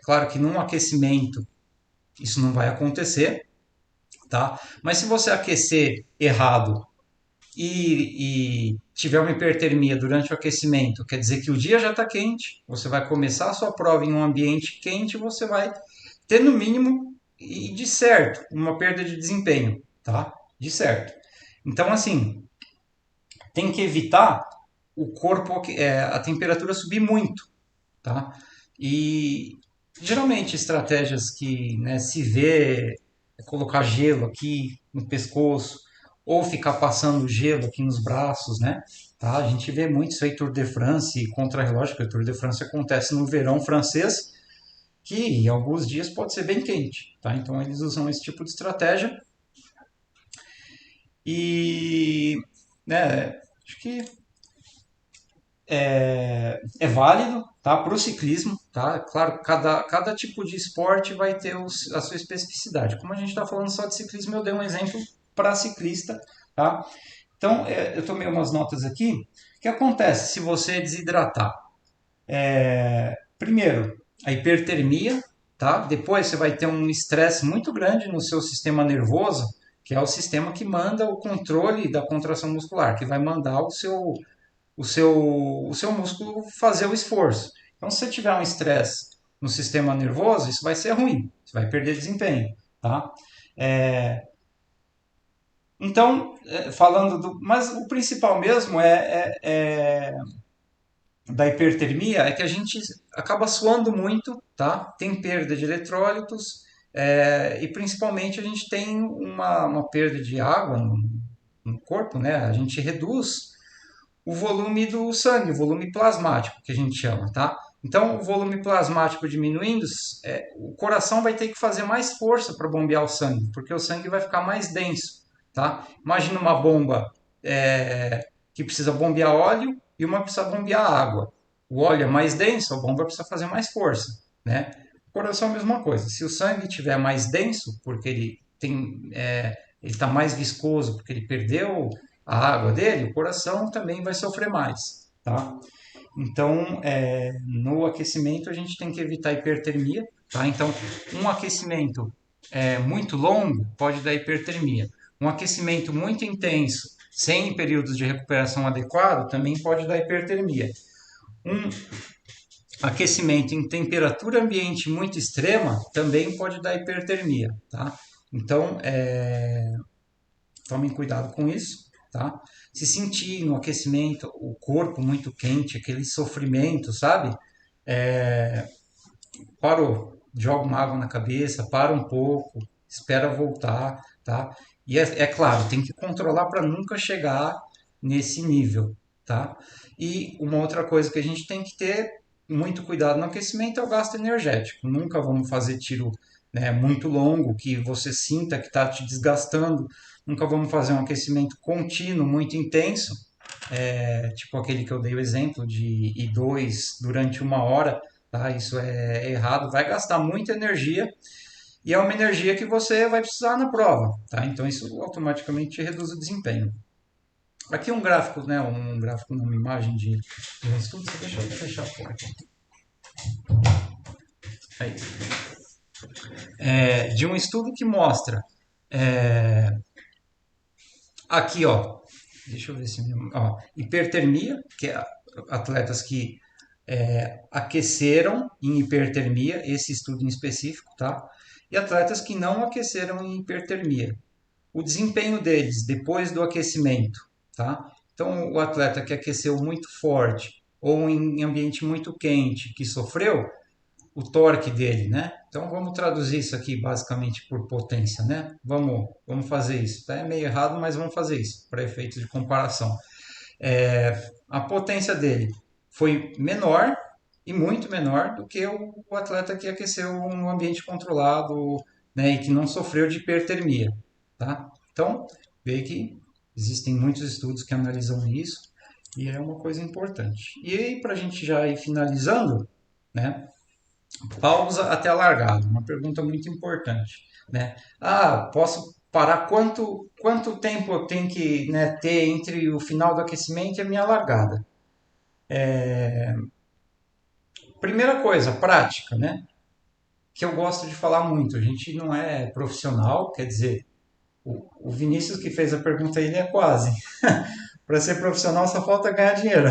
[SPEAKER 1] claro que num aquecimento isso não vai acontecer, tá? Mas se você aquecer errado e tiver uma hipertermia durante o aquecimento, quer dizer que o dia já está quente, você vai começar a sua prova em um ambiente quente, você vai ter no mínimo e de certo uma perda de desempenho, tá? De certo. Então, assim, tem que evitar o corpo, a temperatura subir muito, tá? E geralmente estratégias que, né, se vê é colocar gelo aqui no pescoço ou ficar passando gelo aqui nos braços, né? Tá? A gente vê muito isso aí, Tour de France e contra-relógio, porque o Tour de France acontece no verão francês, que em alguns dias pode ser bem quente, tá? Então eles usam esse tipo de estratégia e, né, acho que é válido, tá? Para o ciclismo, tá? Claro, cada tipo de esporte vai ter a sua especificidade. Como a gente está falando só de ciclismo, eu dei um exemplo para ciclista, tá? Então, eu tomei umas notas aqui. O que acontece se você desidratar? Primeiro, a hipertermia, tá? Depois você vai ter um estresse muito grande no seu sistema nervoso, que é o sistema que manda o controle da contração muscular, que vai mandar o seu músculo fazer o esforço. Então, se você tiver um estresse no sistema nervoso, isso vai ser ruim, você vai perder desempenho, tá? Então, falando do. Mas o principal mesmo da hipertermia é que a gente acaba suando muito, tá? Tem perda de eletrólitos e principalmente a gente tem uma perda de água no corpo, né? A gente reduz o volume do sangue, o volume plasmático, que a gente chama, tá? Então, o volume plasmático diminuindo, o coração vai ter que fazer mais força para bombear o sangue, porque o sangue vai ficar mais denso, tá? Imagina uma bomba que precisa bombear óleo e uma precisa bombear água. O óleo é mais denso, a bomba precisa fazer mais força, né? O coração é a mesma coisa. Se o sangue estiver mais denso, porque ele está mais viscoso, porque ele perdeu a água dele, o coração também vai sofrer mais, tá? Então, no aquecimento a gente tem que evitar hipertermia, tá? Então, um aquecimento muito longo pode dar hipertermia. Um aquecimento muito intenso, sem períodos de recuperação adequado, também pode dar hipertermia. Um aquecimento em temperatura ambiente muito extrema também pode dar hipertermia, tá? Então, tomem cuidado com isso, tá? Se sentir no aquecimento o corpo muito quente, aquele sofrimento, sabe? Parou, joga uma água na cabeça, para um pouco, espera voltar, tá? E é claro, tem que controlar para nunca chegar nesse nível, tá? E uma outra coisa que a gente tem que ter muito cuidado no aquecimento é o gasto energético. Nunca vamos fazer tiro, né, muito longo que você sinta que está te desgastando. Nunca vamos fazer um aquecimento contínuo, muito intenso, tipo aquele que eu dei o exemplo de I2 durante 1 hora, tá? Isso é errado, vai gastar muita energia e é uma energia que você vai precisar na prova, tá? Então isso automaticamente reduz o desempenho. Aqui um gráfico, né? Um gráfico, uma imagem de um estudo. Deixa eu fechar a porta. Aí. De um estudo que mostra aqui, ó. Deixa eu ver se ó, hipertermia, que é atletas que aqueceram em hipertermia, esse estudo em específico, tá? E atletas que não aqueceram em hipertermia. O desempenho deles depois do aquecimento, tá? Então, o atleta que aqueceu muito forte ou em ambiente muito quente, que sofreu, o torque dele, né? Então, vamos traduzir isso aqui basicamente por potência, né? Vamos fazer isso. É meio errado, mas vamos fazer isso para efeitos de comparação. A potência dele foi menor e muito menor do que o atleta que aqueceu no ambiente controlado, né, e que não sofreu de hipertermia, tá? Então, veja que existem muitos estudos que analisam isso e é uma coisa importante. E aí, para a gente já ir finalizando, né, Pausa até a largada, uma pergunta muito importante, né? Ah, posso parar quanto tempo eu tenho que, né, ter entre o final do aquecimento e a minha largada? Primeira coisa, prática, né? Que eu gosto de falar muito. A gente não é profissional, quer dizer, o Vinícius que fez a pergunta ele é quase. Para ser profissional só falta ganhar dinheiro.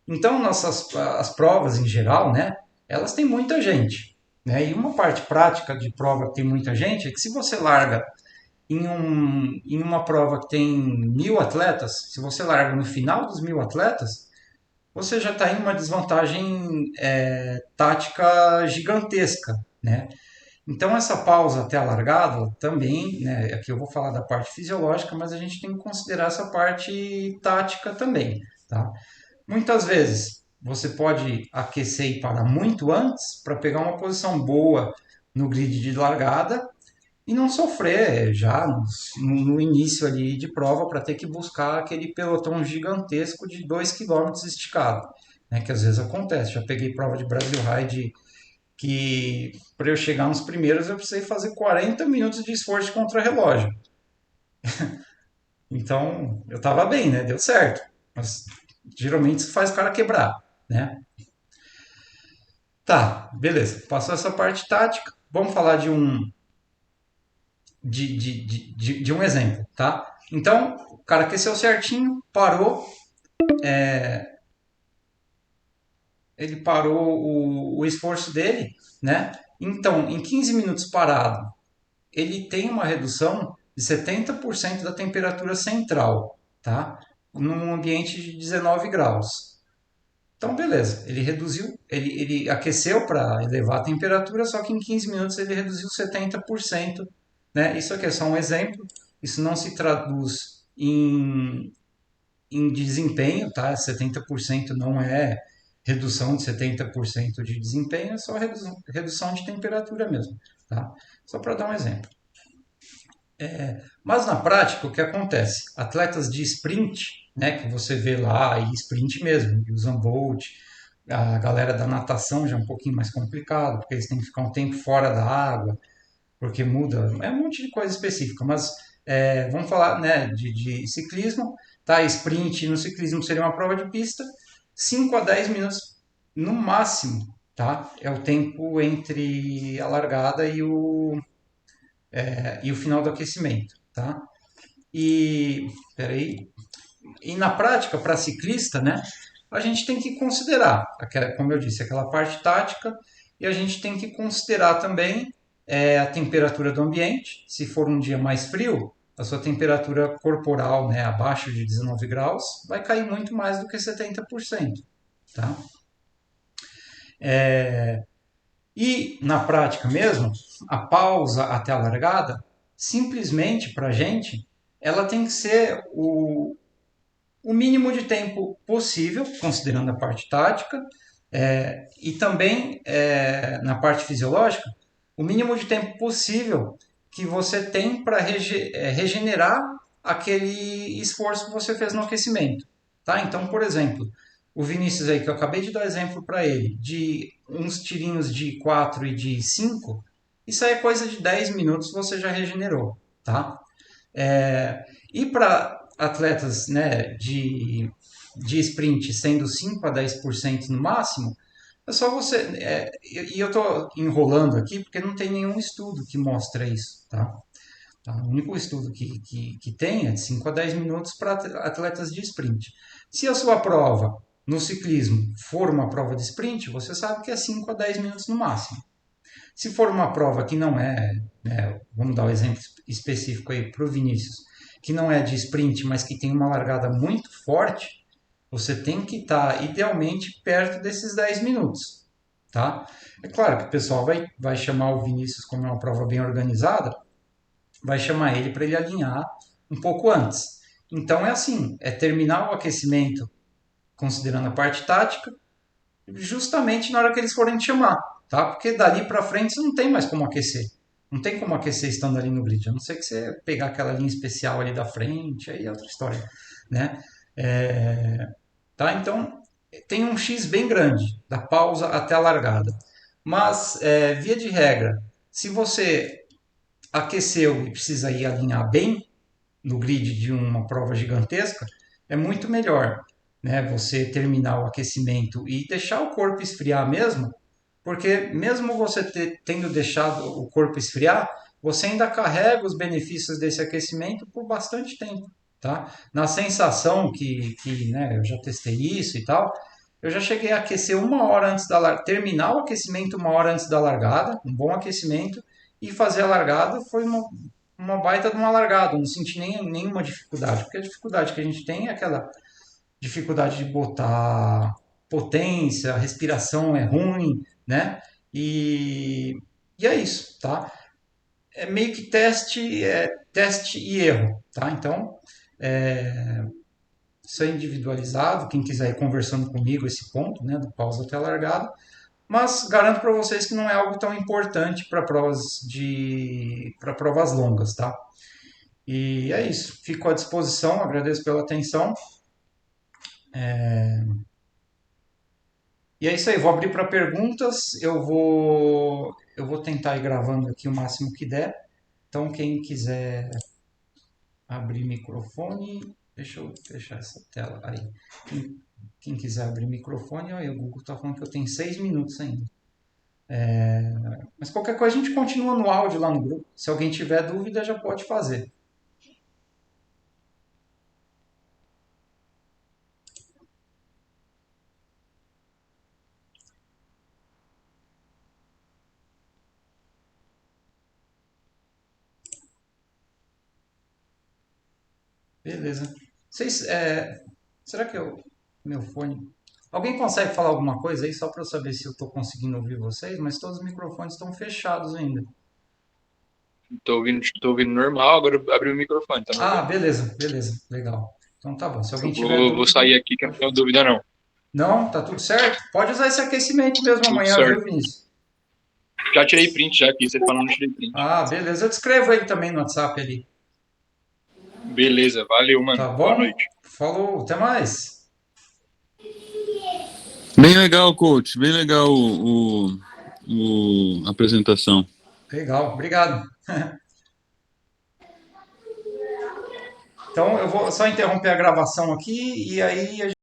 [SPEAKER 1] Então, nossas as provas em geral, né? Elas têm muita gente. Né? E uma parte prática de prova que tem muita gente é que se você larga em uma prova que tem 1.000 atletas, se você larga no final dos 1.000 atletas, você já está em uma desvantagem tática gigantesca, né? Então essa pausa até a largada também, né, aqui eu vou falar da parte fisiológica, mas a gente tem que considerar essa parte tática também, tá? Muitas vezes você pode aquecer e parar muito antes para pegar uma posição boa no grid de largada e não sofrer já no início ali de prova para ter que buscar aquele pelotão gigantesco de 2 quilômetros esticado, né, que às vezes acontece. Já peguei prova de Brasil Ride que para eu chegar nos primeiros eu precisei fazer 40 minutos de esforço contra relógio. Então eu estava bem, né? Deu certo. Mas geralmente isso faz o cara quebrar, né? Tá, beleza. Passou essa parte tática. Vamos falar de um exemplo, tá? Então, o cara aqueceu certinho, parou, ele parou o esforço dele, né? Então, em 15 minutos parado, ele tem uma redução de 70% da temperatura central, tá? Num ambiente de 19 graus. Então, beleza, ele reduziu, ele aqueceu para elevar a temperatura, só que em 15 minutos ele reduziu 70%, né? Isso aqui é só um exemplo, isso não se traduz em desempenho, tá? 70% não é redução de 70% de desempenho, é só redução de temperatura mesmo, tá? Só para dar um exemplo. Mas na prática, o que acontece? Atletas de sprint, né, que você vê lá, e sprint mesmo, o Usain Bolt, a galera da natação já é um pouquinho mais complicado, porque eles têm que ficar um tempo fora da água, porque muda, é um monte de coisa específica, mas vamos falar, né, de ciclismo, tá? Sprint no ciclismo seria uma prova de pista, 5 a 10 minutos no máximo, tá? É o tempo entre a largada e o final do aquecimento, tá? E, peraí, e na prática, para ciclista, né, a gente tem que considerar, como eu disse, aquela parte tática, e a gente tem que considerar também a temperatura do ambiente. Se for um dia mais frio, a sua temperatura corporal, né, abaixo de 19 graus, vai cair muito mais do que 70%. Tá? E na prática mesmo, a pausa até a largada, simplesmente para a gente, ela tem que ser o mínimo de tempo possível, considerando a parte tática, e também na parte fisiológica, o mínimo de tempo possível que você tem para regenerar aquele esforço que você fez no aquecimento. Tá? Então, por exemplo, o Vinícius aí, que eu acabei de dar exemplo para ele, de uns tirinhos de 4 e de 5, isso aí é coisa de 10 minutos você já regenerou. Tá? E para atletas, né, de sprint sendo 5 a 10% no máximo, é só você. E eu estou enrolando aqui porque não tem nenhum estudo que mostra isso. Tá? O único estudo que tem é de 5 a 10 minutos para atletas de sprint. Se a sua prova no ciclismo for uma prova de sprint, você sabe que é 5 a 10 minutos no máximo. Se for uma prova que não é, né, vamos dar um exemplo específico aí para o Vinícius, que não é de sprint, mas que tem uma largada muito forte, você tem que estar idealmente perto desses 10 minutos. Tá? É claro que o pessoal vai chamar o Vinícius, como é uma prova bem organizada, vai chamar ele para ele alinhar um pouco antes. Então é assim, é terminar o aquecimento considerando a parte tática, justamente na hora que eles forem te chamar, tá? Porque dali para frente você não tem mais como aquecer. Não tem como aquecer estando ali no grid, a não ser que você pegar aquela linha especial ali da frente, aí é outra história, né? Tá? Então, tem um X bem grande, da pausa até a largada. Mas, via de regra, se você aqueceu e precisa ir alinhar bem no grid de uma prova gigantesca, é muito melhor, né, você terminar o aquecimento e deixar o corpo esfriar mesmo, porque mesmo você tendo deixado o corpo esfriar, você ainda carrega os benefícios desse aquecimento por bastante tempo, tá? Na sensação né, eu já testei isso e tal, eu já cheguei a aquecer uma hora antes terminar o aquecimento uma hora antes da largada, um bom aquecimento, e fazer a largada foi uma baita de uma largada, não senti nenhuma dificuldade, porque a dificuldade que a gente tem é aquela dificuldade de botar potência, a respiração é ruim, né? E, e é isso, tá? É meio que teste e erro, tá? Então, isso é individualizado, quem quiser ir conversando comigo esse ponto, né, do pausa até a largada, mas garanto para vocês que não é algo tão importante para provas longas, tá? E é isso. Fico à disposição, agradeço pela atenção. E é isso aí, vou abrir para perguntas. Eu vou tentar ir gravando aqui o máximo que der. Então, quem quiser abrir microfone, deixa eu fechar essa tela aí. Quem quiser abrir microfone, aí o Google está falando que eu tenho 6 minutos ainda. Mas qualquer coisa a gente continua no áudio lá no grupo. Se alguém tiver dúvida, já pode fazer. Beleza. Vocês, será que meu fone. Alguém consegue falar alguma coisa aí só para eu saber se eu estou conseguindo ouvir vocês? Mas todos os microfones estão fechados ainda.
[SPEAKER 2] Tô ouvindo normal, agora abri o microfone, tá me
[SPEAKER 1] Ah,
[SPEAKER 2] ouvindo?
[SPEAKER 1] beleza, beleza, legal. Então tá bom. Se alguém
[SPEAKER 2] Eu
[SPEAKER 1] tiver
[SPEAKER 2] vou
[SPEAKER 1] dúvida,
[SPEAKER 2] sair aqui que eu não
[SPEAKER 1] pode
[SPEAKER 2] tenho
[SPEAKER 1] falar.
[SPEAKER 2] dúvida, não.
[SPEAKER 1] Não, tá tudo certo? Pode usar esse aquecimento mesmo
[SPEAKER 2] Tudo
[SPEAKER 1] amanhã, viu,
[SPEAKER 2] certo.
[SPEAKER 1] Vinícius?
[SPEAKER 2] Já tirei print, já aqui, você falando, tirei print.
[SPEAKER 1] Ah, beleza. Eu descrevo ele também no WhatsApp ali.
[SPEAKER 2] Beleza, valeu,
[SPEAKER 1] Tá
[SPEAKER 2] mano. Boa
[SPEAKER 1] bom?
[SPEAKER 2] noite.
[SPEAKER 1] Falou, até mais.
[SPEAKER 3] Bem legal, coach. Bem legal a apresentação.
[SPEAKER 1] Legal, obrigado. Então eu vou só interromper a gravação aqui e aí